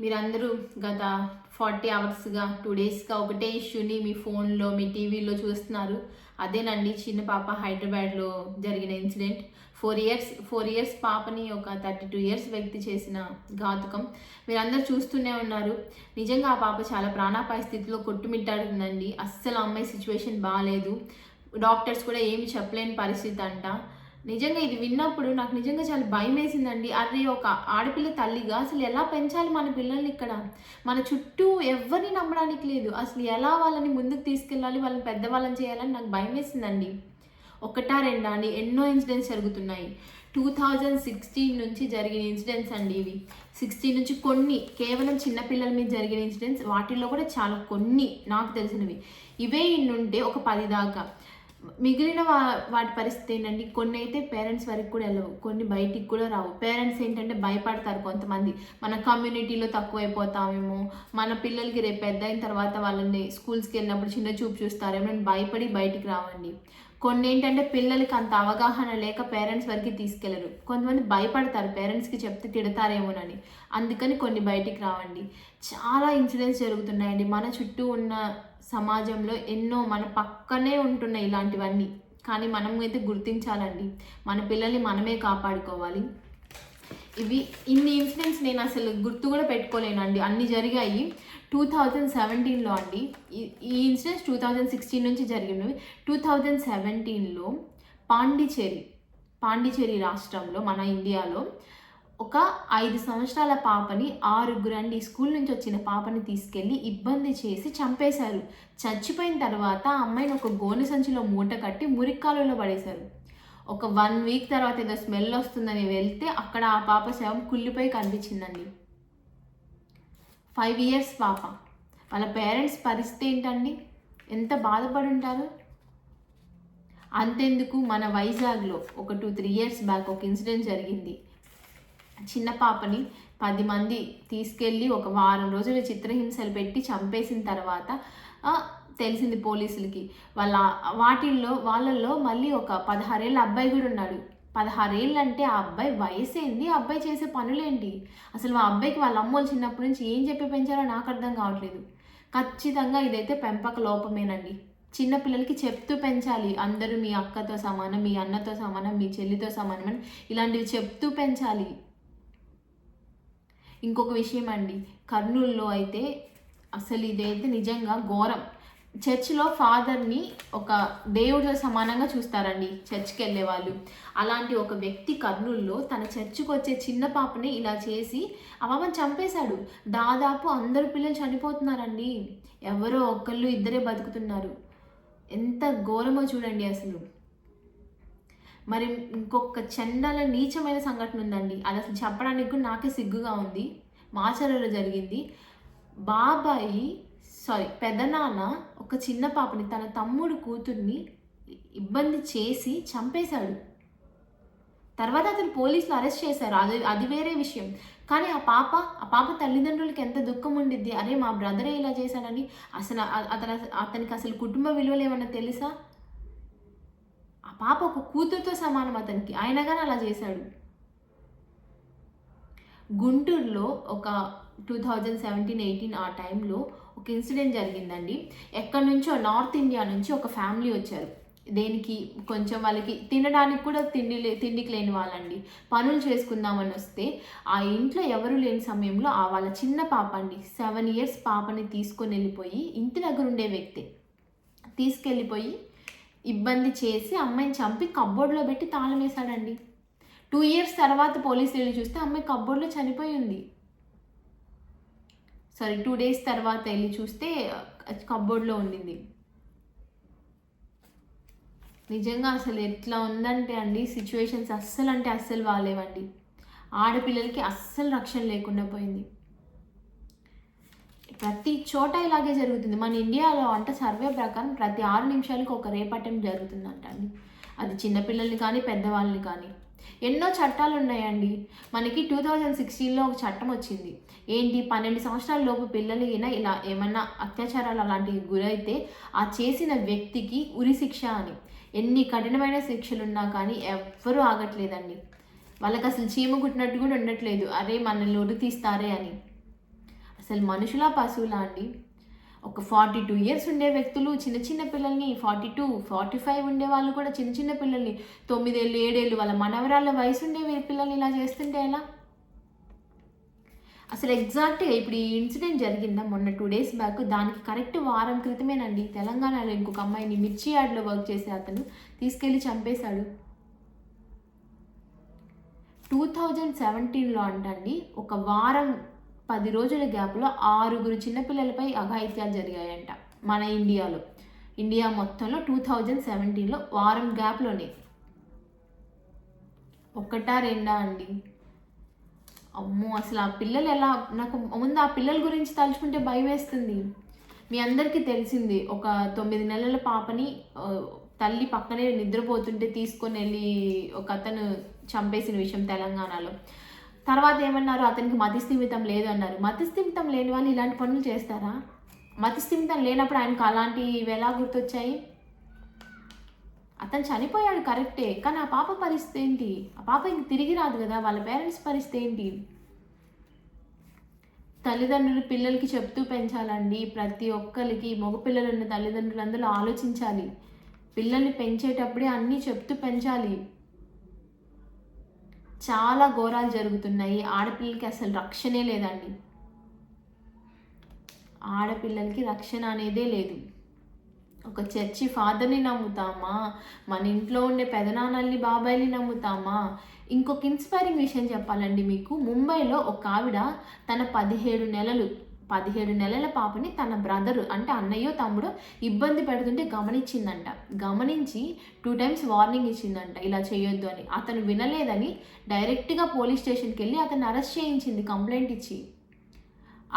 మీరందరూ గత 40 అవర్స్‌గా 2 డేస్‌గా ఒకటే ఇష్యూని మీ ఫోన్‌లో, మీ టీవీలో చూస్తున్నారు. అదేనండి చిన్న పాప హైదరాబాద్‌లో జరిగిన ఇన్సిడెంట్. 4 ఇయర్స్ పాపని ఒక 32 ఇయర్స్ వ్యక్తి చేసిన ఘాతుకం. మీరందరూ చూస్తూనే ఉన్నారు. నిజంగా ఆ పాప చాలా ప్రాణాపాయ స్థితిలో కొట్టుమిట్టాడుతుందండి. అస్సలు ఆ అమ్మాయి సిచ్యువేషన్ బాలేదు. డాక్టర్స్ కూడా ఏమి చెప్పలేని పరిస్థితి అంట. నిజంగా ఇది విన్నప్పుడు నాకు నిజంగా చాలా భయమేసిందండి. అరే! ఒక ఆడపిల్ల తల్లిగా అసలు ఎలా పెంచాలి మన పిల్లల్ని ఇక్కడ? మన చుట్టూ ఎవ్వరిని నమ్మడానికి లేదు. అసలు ఎలా వాళ్ళని ముందుకు తీసుకెళ్ళాలి, వాళ్ళని పెద్దవాళ్ళని చేయాలని నాకు భయమేసిందండి. ఒకటా రెండా అండి ఎన్నో ఇన్సిడెంట్స్ జరుగుతున్నాయి. 2016 నుంచి జరిగిన ఇన్సిడెంట్స్ అండి ఇవి. 16 నుంచి కొన్ని కేవలం చిన్న పిల్లల మీద జరిగిన ఇన్సిడెంట్స్, వాటిల్లో కూడా చాలా కొన్ని నాకు తెలిసినవి. ఇవే ఇన్నుంటే ఒక 10 దాకా. మిగిలిన వాటి పరిస్థితి ఏంటంటే కొన్ని అయితే పేరెంట్స్ వరకు కూడా వెళ్ళవు, కొన్ని బయటికి కూడా రావు. పేరెంట్స్ ఏంటంటే భయపడతారు కొంతమంది, మన కమ్యూనిటీలో తక్కువైపోతామేమో, మన పిల్లలకి రేపు పెద్ద అయిన తర్వాత వాళ్ళని స్కూల్స్కి వెళ్ళినప్పుడు చిన్న చూపు చూస్తారేమో అని భయపడి బయటికి రావండి. కొన్ని ఏంటంటే పిల్లలకి అంత అవగాహన లేక పేరెంట్స్ వరకు తీసుకెళ్లరు. కొంతమంది భయపడతారు పేరెంట్స్కి చెప్తే తిడతారేమోనని, అందుకని కొన్ని బయటికి రావండి. చాలా ఇన్సిడెంట్స్ జరుగుతున్నాయండి మన చుట్టూ ఉన్న సమాజంలో. ఎన్నో మన పక్కనే ఉంటున్నాయి ఇలాంటివన్నీ. కానీ మనం అయితే గుర్తించాలండి, మన పిల్లల్ని మనమే కాపాడుకోవాలి. ఇన్ని ఇన్సిడెంట్స్ నేను అసలు గుర్తు కూడా పెట్టుకోలేనండి, అన్ని జరిగాయి. 2017లో అండి. ఈ ఇన్సిడెంట్స్ 2016 నుంచి జరిగినవి. 2017లో పాండిచేరి రాష్ట్రంలో మన ఇండియాలో ఒక 5 సంవత్సరాల పాపని 6 స్కూల్ నుంచి వచ్చిన పాపని తీసుకెళ్ళి ఇబ్బంది చేసి చంపేశారు. చచ్చిపోయిన తర్వాత ఆ అమ్మాయిని ఒక గోనె సంచిలో మూట కట్టి మురిక్కాలులో పడేశారు. ఒక 1 వీక్ తర్వాత ఏదో స్మెల్ వస్తుందని వెళ్తే అక్కడ ఆ పాప శవం కుళ్ళిపోయి కనిపించిందండి. 5 ఇయర్స్ పాప. వాళ్ళ పేరెంట్స్ పరిస్థితి ఏంటండి? ఎంత బాధపడి ఉంటారు? అంతెందుకు, మన వైజాగ్లో ఒక 2-3 ఇయర్స్ బ్యాక్ ఒక ఇన్సిడెంట్ జరిగింది. చిన్న పాపని 10 మంది తీసుకెళ్ళి ఒక వారం రోజులు చిత్రహింసలు పెట్టి చంపేసిన తర్వాత తెలిసింది పోలీసులకి. వాళ్ళల్లో మళ్ళీ ఒక 16 ఏళ్ళ అబ్బాయి కూడా ఉన్నాడు. 16 ఏళ్ళు అంటే ఆ అబ్బాయి వయసు ఏంది, ఆ అబ్బాయి చేసే పనులేంటి? అసలు ఆ అబ్బాయికి వాళ్ళ అమ్మోళ్ళు చిన్నప్పటి నుంచి ఏం చెప్పి పెంచారో నాకు అర్థం కావట్లేదు. ఖచ్చితంగా ఇదైతే పెంపక లోపమేనండి. చిన్న పిల్లలకి చెప్తూ పెంచాలి. అందరూ మీ అక్కతో సమానం, మీ అన్నతో సమానం, మీ చెల్లితో సమానం అని ఇలాంటివి చెప్తూ పెంచాలి. ఇంకొక విషయం అండి, కర్నూలులో అయితే అసలు ఇదైతే నిజంగా ఘోరం. చర్చ్లో ఫాదర్ని ఒక దేవుడితో సమానంగా చూస్తారండి చర్చ్కి వెళ్ళే వాళ్ళు. అలాంటి ఒక వ్యక్తి కర్నూలులో తన చర్చ్కి వచ్చే చిన్న పాపని ఇలా చేసి ఆ పాపని చంపేశాడు. దాదాపు అందరు పిల్లలు చనిపోతున్నారండి, ఎవరో ఒకళ్ళు ఇద్దరే బతుకుతున్నారు. ఎంత ఘోరమో చూడండి అసలు. మరి ఇంకొక చండాల నీచమైన సంఘటన ఉందండి, అది అసలు చెప్పడానికి కూడా నాకే సిగ్గుగా ఉంది. మాచర్లలో జరిగింది. పెదనాన్న ఒక చిన్న పాపని, తన తమ్ముడు కూతుర్ని ఇబ్బంది చేసి చంపేశాడు. తర్వాత అతను పోలీసులు అరెస్ట్ చేశారు, అది వేరే విషయం. కానీ ఆ పాప తల్లిదండ్రులకి ఎంత దుఃఖం ఉండిద్ది. అరే మా బ్రదరే ఇలా చేశాడని. అసలు అతనికి అసలు కుటుంబ విలువలు ఏమన్నా తెలుసా? ఆ పాప ఒక కూతురుతో సమానం అతనికి, అయినా కానీ అలా చేశాడు. గుంటూరులో ఒక 2017-18 ఆ టైంలో ఒక ఇన్సిడెంట్ జరిగిందండి. ఎక్కడి నుంచో నార్త్ ఇండియా నుంచి ఒక ఫ్యామిలీ వచ్చారు. దేనికి, కొంచెం వాళ్ళకి తినడానికి కూడా తిండికి లేని వాళ్ళండి. పనులు చేసుకుందామని వస్తే ఆ ఇంట్లో ఎవరు లేని సమయంలో వాళ్ళ చిన్న పాప అండి, 7 ఇయర్స్ పాపని తీసుకొని వెళ్ళిపోయి, ఇంటి దగ్గర ఉండే వ్యక్తి తీసుకెళ్ళిపోయి ఇబ్బంది చేసి అమ్మాయిని చంపి కబ్బోర్డ్లో పెట్టి తాళం వేశాడండి. 2 ఇయర్స్ తర్వాత పోలీసులు వెళ్ళి చూస్తే అమ్మాయి కబ్బోర్డ్లో చనిపోయి ఉంది. 2 డేస్ తర్వాత వెళ్ళి చూస్తే కబ్బోర్డ్లో ఉండింది. నిజంగా అసలు ఎట్లా ఉందంటే అండి సిచ్యువేషన్స్, అస్సలు బాగాలేవండి. ఆడపిల్లలకి అస్సలు రక్షణ లేకుండా పోయింది. ప్రతి చోట ఇలాగే జరుగుతుంది. మన ఇండియాలో అంటే సర్వే ప్రకారం ప్రతి 6 నిమిషాలకు ఒక రేప్ అటెంప్ట్ జరుగుతుందంట అండి. అది చిన్నపిల్లల్ని కానీ పెద్దవాళ్ళని కానీ. ఎన్నో చట్టాలు ఉన్నాయండి. మనకి 2016లో ఒక చట్టం వచ్చింది. ఏంటి, 12 సంవత్సరాల లోపు పిల్లలైనా ఇలా ఏమన్నా అత్యాచారాలు అలాంటివి గురైతే ఆ చేసిన వ్యక్తికి ఉరి శిక్ష అని. ఎన్ని కఠినమైన శిక్షలు ఉన్నా కానీ ఎవ్వరూ ఆగట్లేదండి. వాళ్ళకి అసలు చీమ కుట్టినట్టు కూడా ఉండట్లేదు, అరే మనల్ని ఉరి తీస్తారే అని. అసలు మనుషులా పశువులా అండి? ఒక 42 ఇయర్స్ ఉండే వ్యక్తులు చిన్న చిన్న పిల్లల్ని, 42, 45 ఉండే వాళ్ళు కూడా చిన్న చిన్న పిల్లల్ని, 9 ఏళ్ళు 7 ఏళ్ళు వాళ్ళ మనవరాళ్ళ వయసు ఉండే పిల్లల్ని ఇలా చేస్తుంటే ఎలా? అసలు ఎగ్జాక్ట్‌గా ఇప్పుడు ఈ ఇన్సిడెంట్ జరిగిందా మొన్న 2 డేస్ బ్యాక్, దానికి కరెక్ట్ వారం క్రితమేనండి తెలంగాణలో ఇంకొక అమ్మాయిని మిర్చి యార్డ్‌లో వర్క్ చేసే అతను తీసుకెళ్ళి చంపేశాడు. 2017లో అంటండి ఒక వారం 10 రోజుల గ్యాప్‌లో 6 చిన్నపిల్లలపై అఘాయిత్యాలు జరిగాయంట మన ఇండియాలో. ఇండియా మొత్తంలో 2017లో వారం గ్యాప్‌లోనే. ఒకటా రెండా అండి? అమ్మో! అసలు ఆ పిల్లలు ఎలా, నాకు ముందు ఆ పిల్లల గురించి తలుచుకుంటే భయమేస్తుంది. మీ అందరికీ తెలిసింది ఒక 9 నెలల పాపని తల్లి పక్కనే నిద్రపోతుంటే తీసుకొనెళ్ళి ఒకతను చంపేసిన విషయం తెలంగాణలో. తర్వాత ఏమన్నారు, అతనికి మతిస్థిమితం లేదు అన్నారు. మతిస్థిమితం లేని వాళ్ళు ఇలాంటి పనులు చేస్తారా? మతిస్థిమితం లేనప్పుడు ఆయనకు అలాంటివి ఎలా గుర్తొచ్చాయి? అతను చనిపోయాడు కరెక్టే, కానీ ఆ పాప పరిస్థితి ఏంటి? ఆ పాప ఇంక తిరిగి రాదు కదా, వాళ్ళ పేరెంట్స్ పరిస్థితి ఏంటి? తల్లిదండ్రులు పిల్లలకి చెప్తూ పెంచాలండి. ప్రతి ఒక్కరికి, మగపిల్లలు ఉన్న తల్లిదండ్రులు అందరూ ఆలోచించాలి. పిల్లల్ని పెంచేటప్పుడే అన్నీ చెప్తూ పెంచాలి. చాలా ఘోరాలు జరుగుతున్నాయి. ఆడపిల్లలకి అసలు రక్షణే లేదండి. ఆడపిల్లలకి రక్షణ అనేదే లేదు. ఒక చర్చి ఫాదర్ని నమ్ముతామా? మన ఇంట్లో ఉండే పెదనాన్నల్ని బాబాయిని నమ్ముతామా? ఇంకొక ఇన్స్పైరింగ్ విషయం చెప్పాలండి మీకు. ముంబైలో ఒక ఆవిడ తన 17 నెలల పాపని తన బ్రదరు అంటే అన్నయ్యో తమ్ముడో ఇబ్బంది పెడుతుంటే గమనించిందంట. గమనించి 2 టైమ్స్ వార్నింగ్ ఇచ్చిందంట ఇలా చేయొద్దు అని. అతను వినలేదని డైరెక్ట్గా పోలీస్ స్టేషన్కి వెళ్ళి అతన్ని అరెస్ట్ చేయించింది కంప్లైంట్ ఇచ్చి.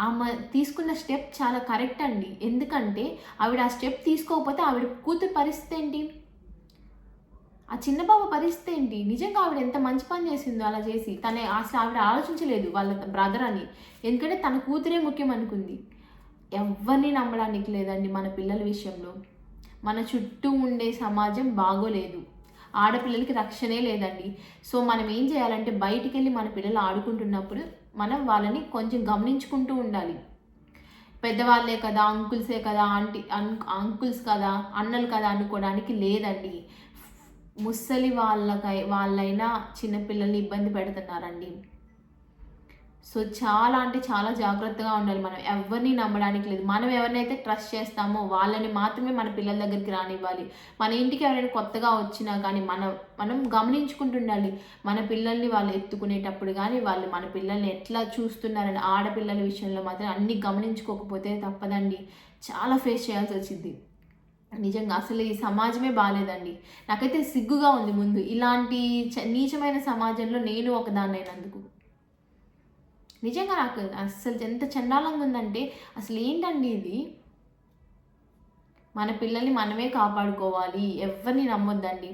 ఆమె తీసుకున్న స్టెప్ చాలా కరెక్ట్ అండి. ఎందుకంటే ఆవిడ ఆ స్టెప్ తీసుకోకపోతే ఆవిడ కూతురు పరిస్థితి ఏంటి? ఆ చిన్న పాప పరిస్థితి ఏంటి? నిజంగా ఆవిడ ఎంత మంచి పని చేసిందో అలా చేసి. అసలు ఆవిడ ఆలోచించలేదు వాళ్ళ బ్రదర్ అని. ఎందుకంటే తన కూతురే ముఖ్యం అనుకుంది. ఎవరిని నమ్మడానికి లేదండి మన పిల్లల విషయంలో. మన చుట్టూ ఉండే సమాజం బాగోలేదు. ఆడపిల్లలకి రక్షణే లేదండి. సో మనం ఏం చేయాలంటే బయటికి వెళ్ళి మన పిల్లలు ఆడుకుంటున్నప్పుడు మనం వాళ్ళని కొంచెం గమనించుకుంటూ ఉండాలి. పెద్దవాళ్ళే కదా, అంకుల్సే కదా, అంకుల్స్ కదా, అన్నలు కదా అనుకోవడానికి లేదండి. ముసలి వాళ్ళైనా చిన్నపిల్లల్ని ఇబ్బంది పెడుతున్నారండి. సో చాలా అంటే చాలా జాగ్రత్తగా ఉండాలి. మనం ఎవరిని నమ్మడానికి లేదు. మనం ఎవరినైతే ట్రస్ట్ చేస్తామో వాళ్ళని మాత్రమే మన పిల్లల దగ్గరికి రానివ్వాలి. మన ఇంటికి ఎవరైనా కొత్తగా వచ్చినా కానీ మనం గమనించుకుంటుండాలి. మన పిల్లల్ని వాళ్ళు ఎత్తుకునేటప్పుడు కానీ వాళ్ళు మన పిల్లల్ని ఎట్లా చూస్తున్నారని. ఆడపిల్లల విషయంలో మాత్రం అన్నీ గమనించుకోకపోతే తప్పదండి, చాలా ఫేస్ చేయాల్సి వచ్చింది. నిజంగా అసలు ఈ సమాజమే బాగాలేదండి. నాకైతే సిగ్గుగా ఉంది ముందు ఇలాంటి నీచమైన సమాజంలో నేను ఒకదాన్నైనందుకు. నిజంగా నాకు అసలు ఎంత చండాలంగా ఉందంటే, అసలు ఏంటండి ఇది? మన పిల్లల్ని మనమే కాపాడుకోవాలి, ఎవరిని నమ్మొద్దండి.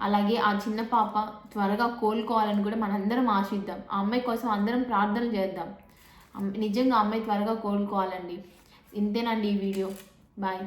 అలాగే ఆ చిన్న పాప త్వరగా కోలుకోవాలని కూడా మనందరం ఆశిద్దాం. ఆ అమ్మాయి కోసం అందరం ప్రార్థనలు చేద్దాం. నిజంగా అమ్మాయి త్వరగా కోలుకోవాలండి. ఇంతేనండి ఈ వీడియో. బాయ్.